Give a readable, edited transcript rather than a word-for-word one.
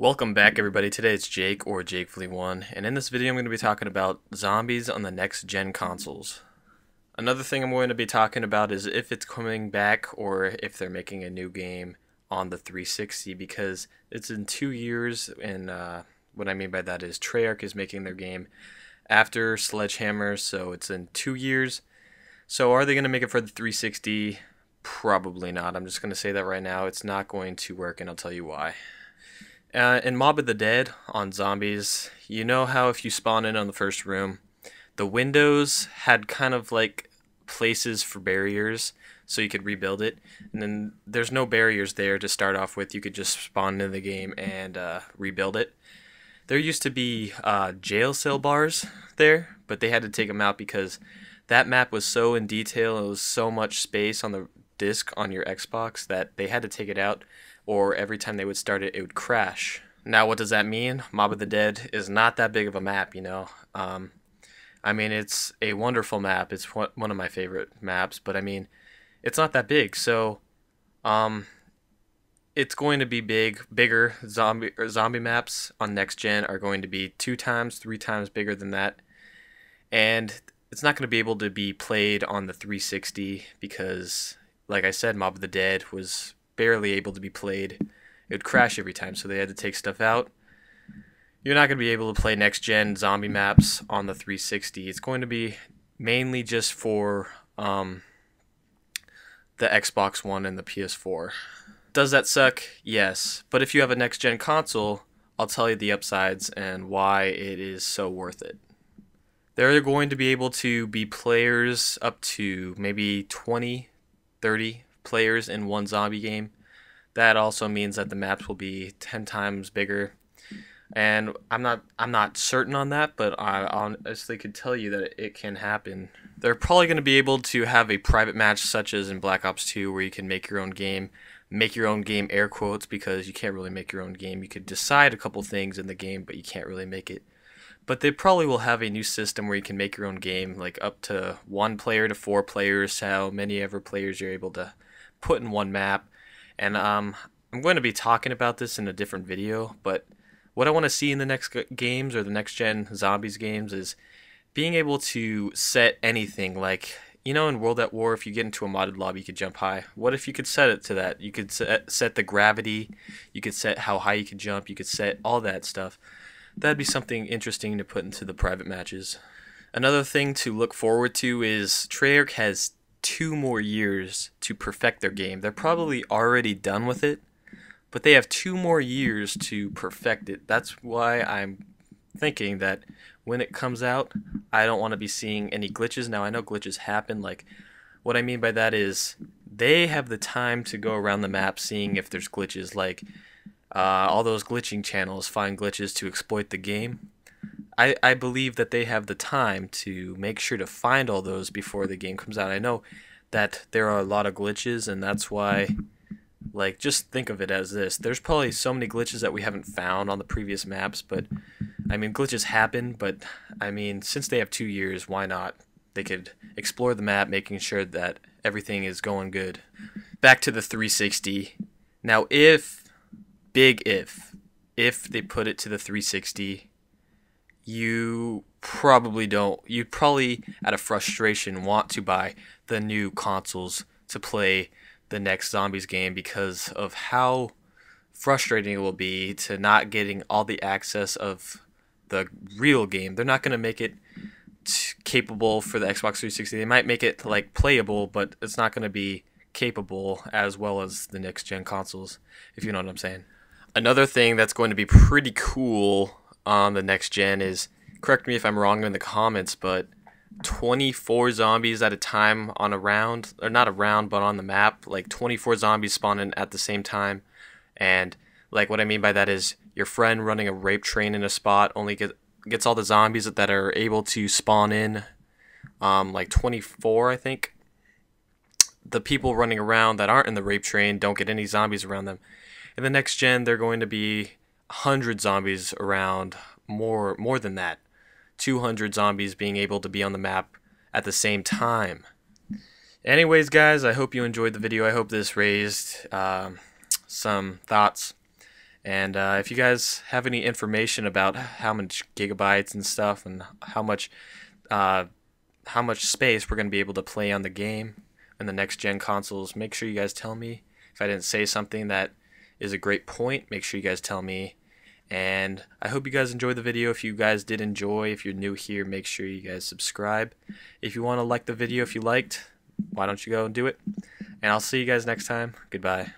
Welcome back everybody. Today it's Jake or Jake41, and in this video I'm going to be talking about zombies on the next gen consoles. Another thing I'm going to be talking about is if it's coming back or if they're making a new game on the 360, because it's in 2 years, and what I mean by that is Treyarch is making their game after Sledgehammer, so it's in 2 years. So are they going to make it for the 360? Probably not. I'm just going to say that right now. It's not going to work, and I'll tell you why. In Mob of the Dead on zombies, you know how if you spawn in on the first room, the windows had kind of like places for barriers so you could rebuild it, and then there's no barriers there to start off with. You could just spawn into the game and rebuild it. There used to be jail cell bars there, but they had to take them out because that map was so in detail, it was so much space on the disc on your Xbox that they had to take it out, or every time they would start it, it would crash. Now, what does that mean? Mob of the Dead is not that big of a map, you know. I mean, it's a wonderful map. It's one of my favorite maps, but I mean, it's not that big. So, it's going to be bigger. Zombie maps on next gen are going to be 2 times, 3 times bigger than that, and it's not going to be able to be played on the 360 because, like I said, Mob of the Dead was barely able to be played. It would crash every time, so they had to take stuff out. You're not going to be able to play next gen zombie maps on the 360. It's going to be mainly just for the Xbox One and the PS4. Does that suck? Yes. But if you have a next gen console, I'll tell you the upsides and why it is so worth it. They're going to be able to be players up to maybe 20, 30 players in one zombie game. That also means that the maps will be 10 times bigger, and I'm not certain on that, but I honestly could tell you that it can happen. They're probably going to be able to have a private match such as in Black Ops 2 where you can make your own game air quotes, because you can't really make your own game. You could decide a couple things in the game, but you can't really make it. But they probably will have a new system where you can make your own game, like up to 1 player to 4 players, how many ever players you're able to put in one map. And I'm going to be talking about this in a different video, but what I want to see in the next games or the next gen zombies games is being able to set anything. Like, you know, in World at War, if you get into a modded lobby, you could jump high. What if you could set it to that? You could set the gravity, you could set how high you could jump, you could set all that stuff. That'd be something interesting to put into the private matches. Another thing to look forward to is Treyarch has 2 more years to perfect their game. They're probably already done with it, but they have 2 more years to perfect it. That's why I'm thinking that when it comes out, I don't want to be seeing any glitches. Now, I know glitches happen. Like, what I mean by that is they have the time to go around the map seeing if there's glitches. Like, all those glitching channels find glitches to exploit the game. I believe that they have the time to make sure to find all those before the game comes out. I know that there are a lot of glitches, and that's why, like, just think of it as this. There's probably so many glitches that we haven't found on the previous maps, but, I mean, glitches happen, but, I mean, since they have 2 years, why not? They could explore the map, making sure that everything is going good. Back to the 360. Now, if they put it to the 360, you'd probably out of frustration want to buy the new consoles to play the next zombies game, because of how frustrating it will be to not getting all the access of the real game. They're not going to make it capable for the Xbox 360. They might make it like playable, but it's not going to be capable as well as the next gen consoles, if you know what I'm saying. Another thing that's going to be pretty cool on the next gen is, correct me if I'm wrong in the comments, but 24 zombies at a time on a round, or not a round, but on the map, like 24 zombies spawning at the same time. And like what I mean by that is your friend running a rape train in a spot only gets all the zombies that are able to spawn in, like 24, I think. The people running around that aren't in the rape train don't get any zombies around them. In the next gen, they're going to be 100 zombies around, more than that. 200 zombies being able to be on the map at the same time. Anyways, guys, I hope you enjoyed the video. I hope this raised some thoughts. And if you guys have any information about how much gigabytes and stuff, and uh, how much space we're going to be able to play on the game in the next gen consoles, make sure you guys tell me. If I didn't say something that is a great point, make sure you guys tell me. And I hope you guys enjoyed the video. If you guys did enjoy, if you're new here, make sure you guys subscribe. If you want to like the video, if you liked, why don't you go and do it? And I'll see you guys next time. Goodbye.